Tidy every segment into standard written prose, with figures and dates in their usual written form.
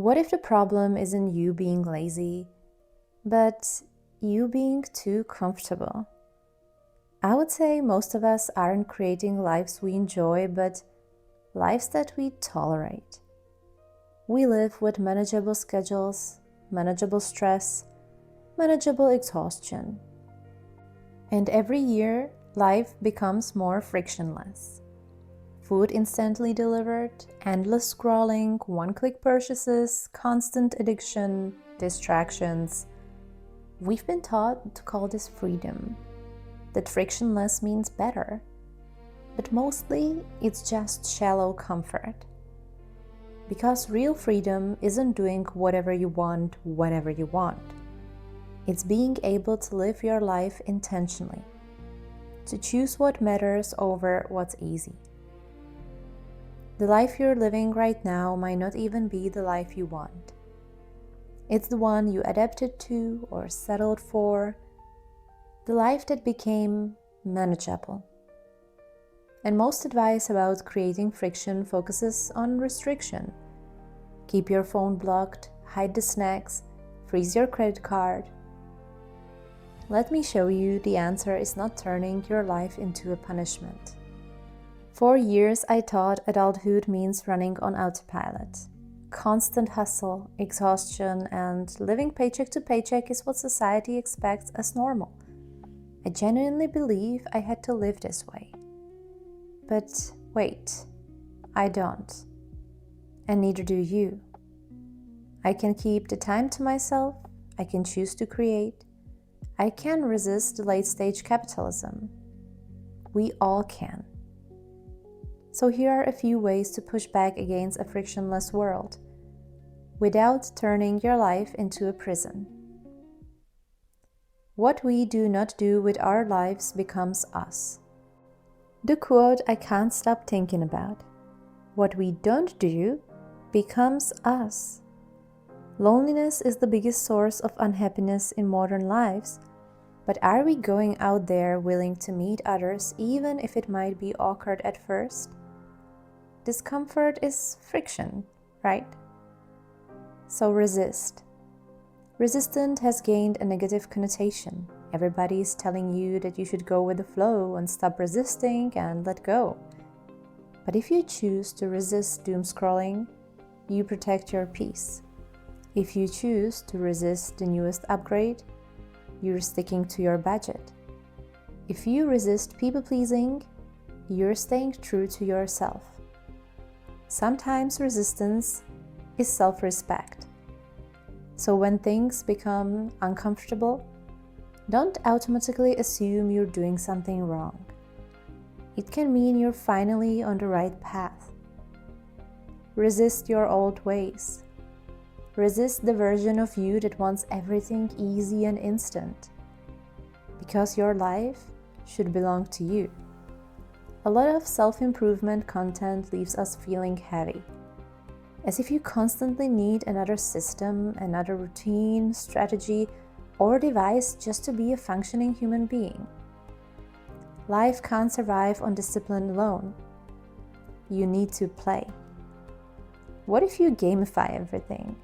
What if the problem isn't you being lazy, but you being too comfortable? I would say most of us aren't creating lives we enjoy, but lives that we tolerate. We live with manageable schedules, manageable stress, manageable exhaustion. And every year, life becomes more frictionless. Food instantly delivered, endless scrolling, one-click purchases, constant addiction, distractions. We've been taught to call this freedom, that frictionless means better. But mostly, it's just shallow comfort. Because real freedom isn't doing whatever you want, whenever you want. It's being able to live your life intentionally, to choose what matters over what's easy. The life you're living right now might not even be the life you want. It's the one you adapted to or settled for, the life that became manageable. And most advice about creating friction focuses on restriction. Keep your phone blocked, hide the snacks, freeze your credit card. Let me show you the answer is not turning your life into a punishment. For years, I thought adulthood means running on autopilot. Constant hustle, exhaustion, and living paycheck to paycheck is what society expects as normal. I genuinely believe I had to live this way. But wait, I don't. And neither do you. I can keep the time to myself, I can choose to create, I can resist the late-stage capitalism. We all can. So here are a few ways to push back against a frictionless world, without turning your life into a prison. What we do not do with our lives becomes us. The quote I can't stop thinking about. What we don't do becomes us. Loneliness is the biggest source of unhappiness in modern lives, but are we going out there willing to meet others even if it might be awkward at first? Discomfort is friction, right? So resist. Resistant has gained a negative connotation. Everybody is telling you that you should go with the flow and stop resisting and let go. But if you choose to resist doom scrolling, you protect your peace. If you choose to resist the newest upgrade, you're sticking to your budget. If you resist people-pleasing, you're staying true to yourself. Sometimes resistance is self-respect. So when things become uncomfortable, don't automatically assume you're doing something wrong. It can mean you're finally on the right path. Resist your old ways. Resist the version of you that wants everything easy and instant. Because your life should belong to you. A lot of self-improvement content leaves us feeling heavy, as if you constantly need another system, another routine, strategy, or device just to be a functioning human being. Life can't survive on discipline alone. You need to play. What if you gamify everything?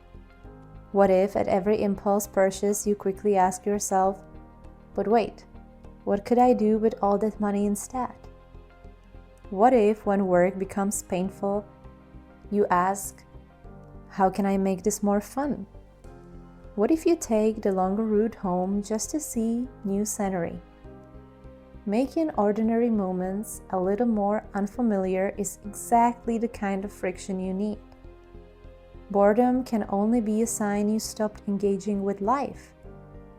What if at every impulse purchase you quickly ask yourself, but wait, what could I do with all that money instead? What if when work becomes painful, you ask, how can I make this more fun? What if you take the longer route home just to see new scenery? Making ordinary moments a little more unfamiliar is exactly the kind of friction you need. Boredom can only be a sign you stopped engaging with life.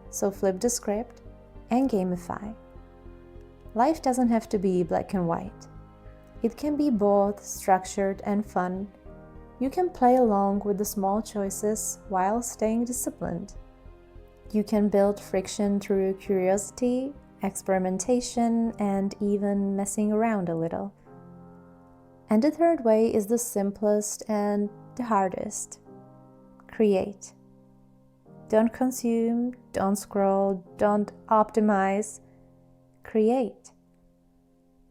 So flip the script and gamify. Life doesn't have to be black and white. It can be both structured and fun. You can play along with the small choices while staying disciplined. You can build friction through curiosity, experimentation, and even messing around a little. And the third way is the simplest and the hardest. Create. Don't consume, don't scroll, don't optimize. Create.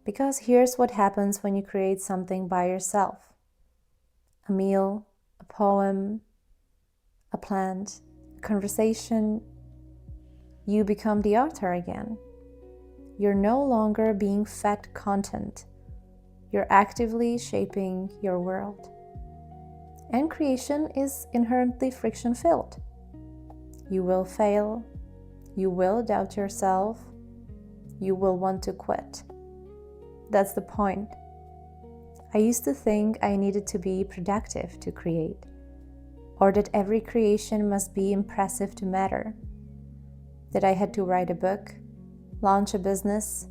Because here's what happens when you create something by yourself. A meal, a poem, a plant, a conversation, you become the author again. You're no longer being fed content. You're actively shaping your world. And creation is inherently friction-filled. You will fail. You will doubt yourself. You will want to quit. That's the point. I used to think I needed to be productive to create, or that every creation must be impressive to matter, that I had to write a book, launch a business,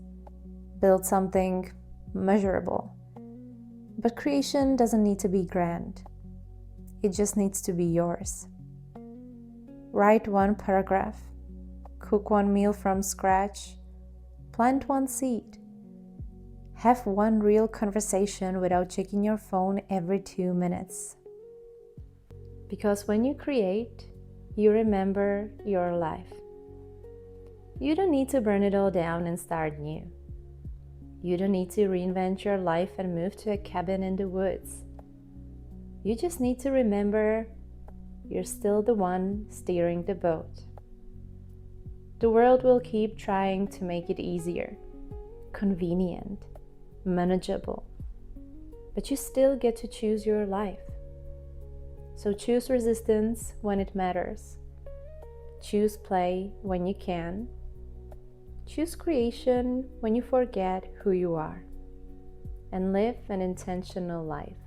build something measurable. But creation doesn't need to be grand. It just needs to be yours. Write one paragraph, cook one meal from scratch, plant one seed. Have one real conversation without checking your phone every 2 minutes. Because when you create, you remember your life. You don't need to burn it all down and start new. You don't need to reinvent your life and move to a cabin in the woods. You just need to remember you're still the one steering the boat. The world will keep trying to make it easier, convenient, manageable, but you still get to choose your life. So choose resistance when it matters. Choose play when you can. Choose creation when you forget who you are. And live an intentional life.